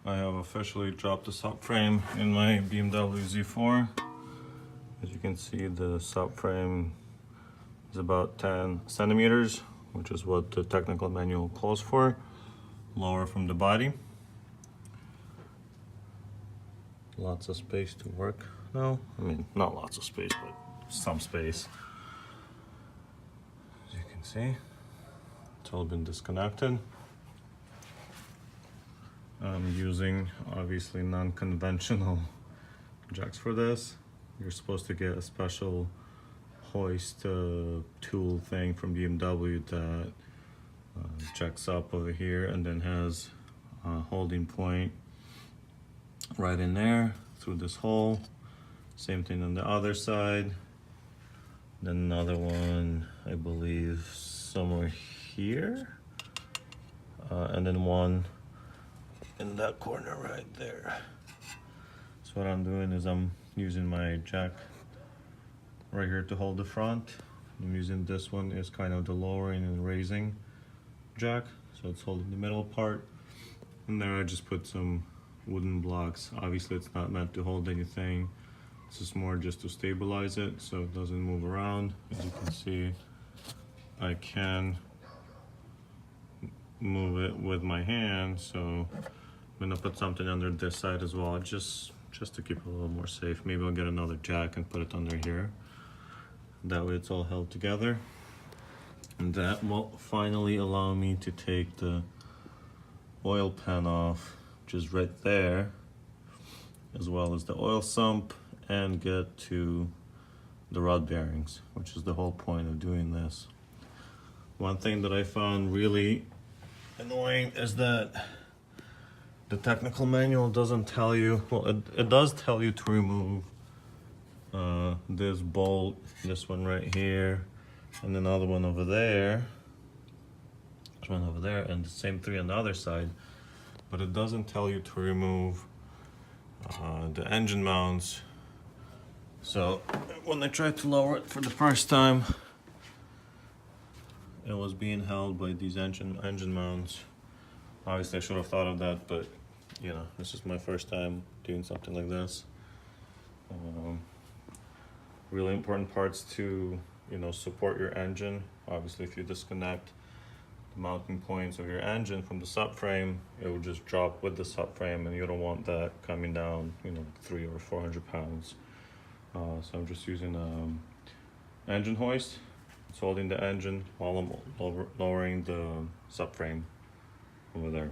I have officially dropped the subframe in my BMW Z4. As you can see, the subframe is about 10 centimeters, which is what the technical manual calls for, lower from the body. Lots of space to work now. I mean, not lots of space, but some space. As you can see, it's all been disconnected. I'm using obviously non-conventional jacks for this. You're supposed to get a special hoist tool thing from BMW that jacks up over here and then has a holding point right in there through this hole. Same thing on the other side. Then another one, I believe, somewhere here. And then one in that corner right there. So what I'm doing is I'm using my jack right here to hold the front. I'm using this one as kind of the lowering and raising jack, so it's holding the middle part. And there I just put some wooden blocks. Obviously it's not meant to hold anything. This is more just to stabilize it so it doesn't move around. As you can see, I can move it with my hand, so I'm gonna put something under this side as well, just to keep it a little more safe. Maybe I'll get another jack and put it under here. That way it's all held together. And that will finally allow me to take the oil pan off, which is right there, as well as the oil sump, and get to the rod bearings, which is the whole point of doing this. One thing that I found really annoying is that the technical manual doesn't tell you, well, it does tell you to remove this bolt, this one right here, and another one over there, this one over there, and the same three on the other side, but it doesn't tell you to remove the engine mounts. So when I tried to lower it for the first time, it was being held by these engine mounts. Obviously I should have thought of that, but you know, this is my first time doing something like this. Really important parts to, you know, support your engine. Obviously if you disconnect the mounting points of your engine from the subframe, it will just drop with the subframe, and you don't want that coming down, you know, 300 or 400 pounds. So I'm just using engine hoist. It's holding the engine while I'm lowering the subframe over there.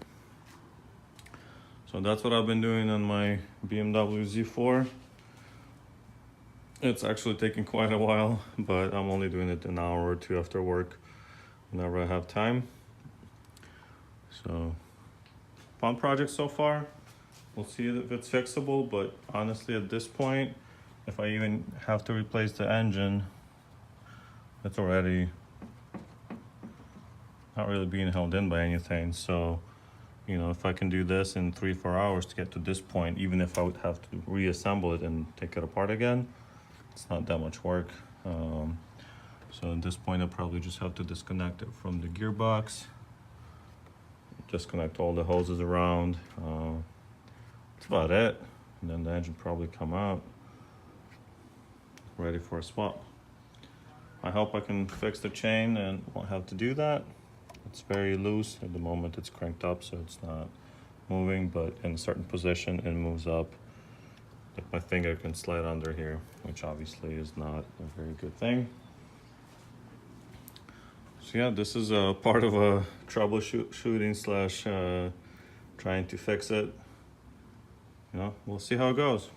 So that's what I've been doing on my BMW Z4. It's actually taking quite a while, but I'm only doing it an hour or two after work whenever I have time. So fun project so far. We'll see if it's fixable, but honestly at this point, if I even have to replace the engine, it's already not really being held in by anything. So, you know, if I can do this in 3-4 hours to get to this point, even if I would have to reassemble it and take it apart again, it's not that much work. So at this point, I'll probably just have to disconnect it from the gearbox, disconnect all the hoses around. That's about it. And then the engine probably come out, ready for a swap. I hope I can fix the chain and won't have to do that. It's very loose at the moment. It's cranked up, so it's not moving, but in a certain position it moves up. Like my finger can slide under here, which obviously is not a very good thing. So yeah, this is a part of a troubleshooting slash trying to fix it. You know, we'll see how it goes.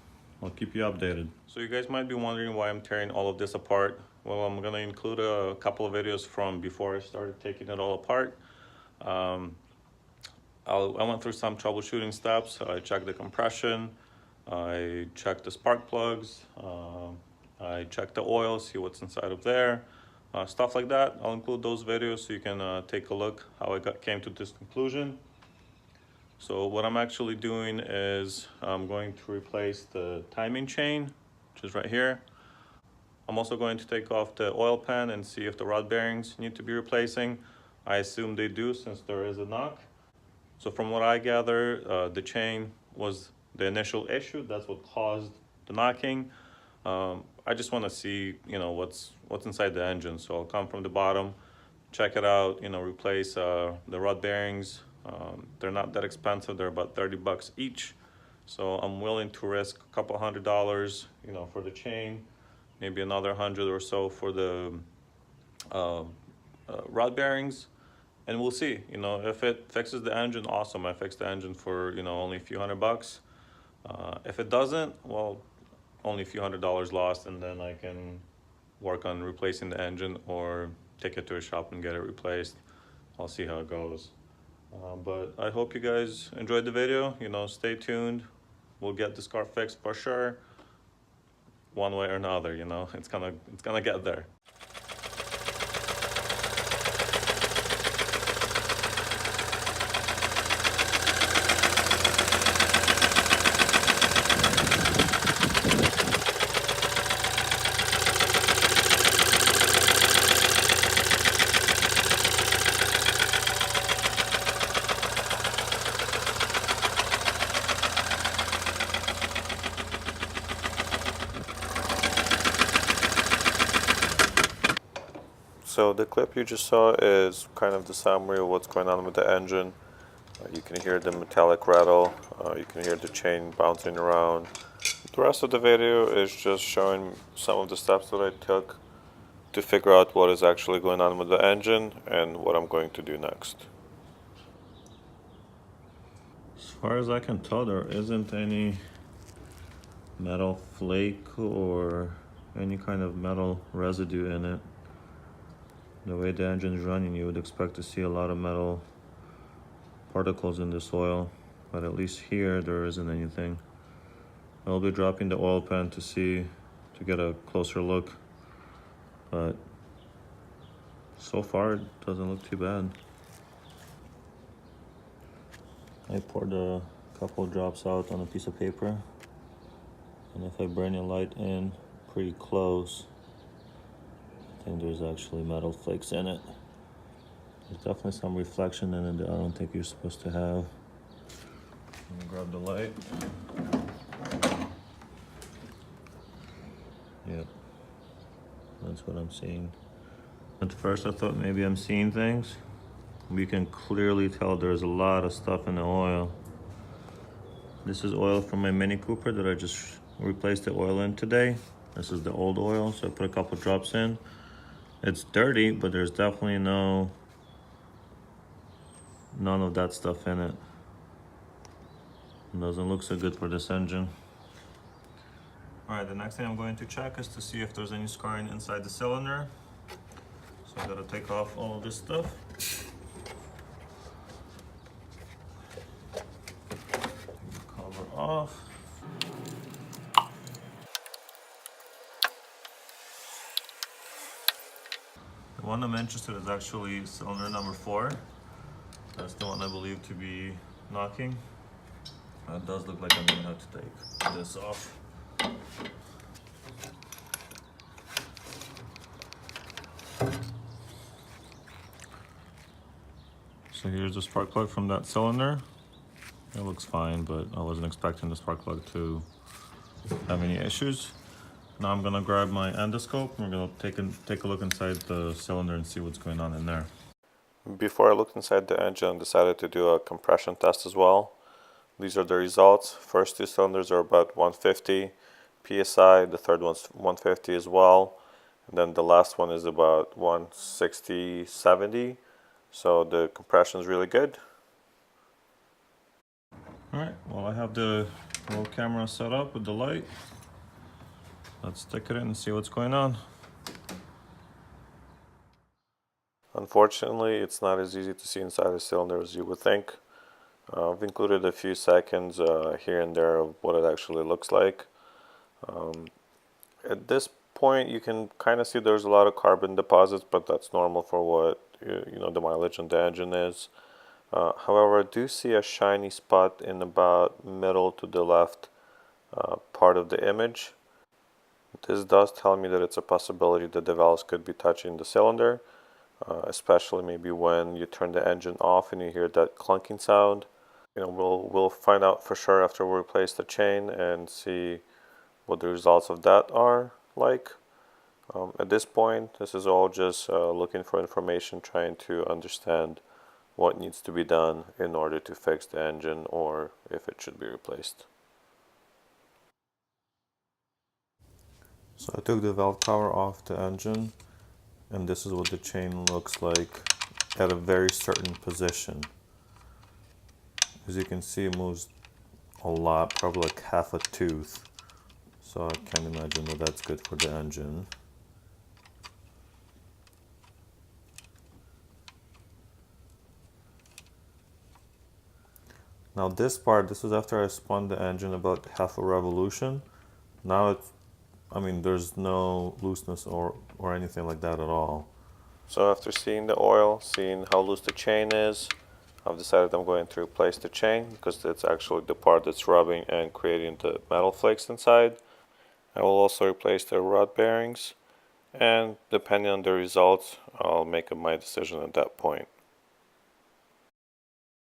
I'll keep you updated. So you guys might be wondering why I'm tearing all of this apart. Well, I'm gonna include a couple of videos from before I started taking it all apart. I went through some troubleshooting steps. I checked the compression, I checked the spark plugs, I checked the oil, see what's inside of there, stuff like that. I'll include those videos so you can take a look how I came to this conclusion. So what I'm actually doing is I'm going to replace the timing chain, which is right here. I'm also going to take off the oil pan and see if the rod bearings need to be replacing. I assume they do, since there is a knock. So from what I gather, the chain was the initial issue. That's what caused the knocking. I just want to see, what's inside the engine. So I'll come from the bottom, check it out, replace the rod bearings. They're not that expensive. They're about 30 bucks each. So I'm willing to risk a couple $100, for the chain, maybe another 100 or so for the rod bearings. And we'll see, if it fixes the engine, awesome. I fixed the engine for, only a few $100. If it doesn't, well, only a few $100 lost, and then I can work on replacing the engine or take it to a shop and get it replaced. I'll see how it goes. But I hope you guys enjoyed the video. Stay tuned. We'll get this car fixed for sure, one way or another. It's gonna get there. So the clip you just saw is kind of the summary of what's going on with the engine. You can hear the metallic rattle, you can hear the chain bouncing around. The rest of the video is just showing some of the steps that I took to figure out what is actually going on with the engine and what I'm going to do next. As far as I can tell, there isn't any metal flake or any kind of metal residue in it. The way the engine is running, you would expect to see a lot of metal particles in this oil, but at least here there isn't anything. I'll be dropping the oil pan to get a closer look, but so far it doesn't look too bad. I poured a couple drops out on a piece of paper, and if I bring a light in pretty close, I think there's actually metal flakes in it. There's definitely some reflection in it that I don't think you're supposed to have. Let me grab the light. Yep, that's what I'm seeing. At first I thought maybe I'm seeing things. You can clearly tell there's a lot of stuff in the oil. This is oil from my Mini Cooper that I just replaced the oil in today. This is the old oil, so I put a couple drops in. It's dirty, but there's definitely none of that stuff in it. It doesn't look so good for this engine. Alright, the next thing I'm going to check is to see if there's any scarring inside the cylinder. So I gotta take off all of this stuff. Take the cover off. The one I'm interested in is actually cylinder number 4. That's the one I believe to be knocking. It does look like I'm gonna have to take this off. So here's the spark plug from that cylinder. It looks fine, but I wasn't expecting the spark plug to have any issues. Now I'm gonna grab my endoscope and we're gonna take a look inside the cylinder and see what's going on in there. Before I looked inside the engine, I decided to do a compression test as well. These are the results. First two cylinders are about 150 psi, the third one's 150 as well, and then the last one is about 160, 70. So the compression is really good. Alright, well I have the roll camera set up with the light. Let's stick it in and see what's going on. Unfortunately, it's not as easy to see inside the cylinder as you would think. I've included a few seconds here and there of what it actually looks like. At this point, you can kind of see there's a lot of carbon deposits, but that's normal for what the mileage on the engine is. However, I do see a shiny spot in about middle to the left part of the image. This does tell me that it's a possibility that the valves could be touching the cylinder. especially maybe when you turn the engine off and you hear that clunking sound. We'll find out for sure after we replace the chain and see what the results of that are like. At this point, this is all just looking for information, trying to understand what needs to be done in order to fix the engine or if it should be replaced. So I took the valve cover off the engine, and this is what the chain looks like at a very certain position. As you can see, it moves a lot, probably like half a tooth. So I can't imagine that that's good for the engine. Now this part, this was after I spun the engine about half a revolution. Now there's no looseness or anything like that at all. So after seeing the oil, seeing how loose the chain is, I've decided I'm going to replace the chain because it's actually the part that's rubbing and creating the metal flakes inside. I will also replace the rod bearings, and depending on the results, I'll make my decision at that point.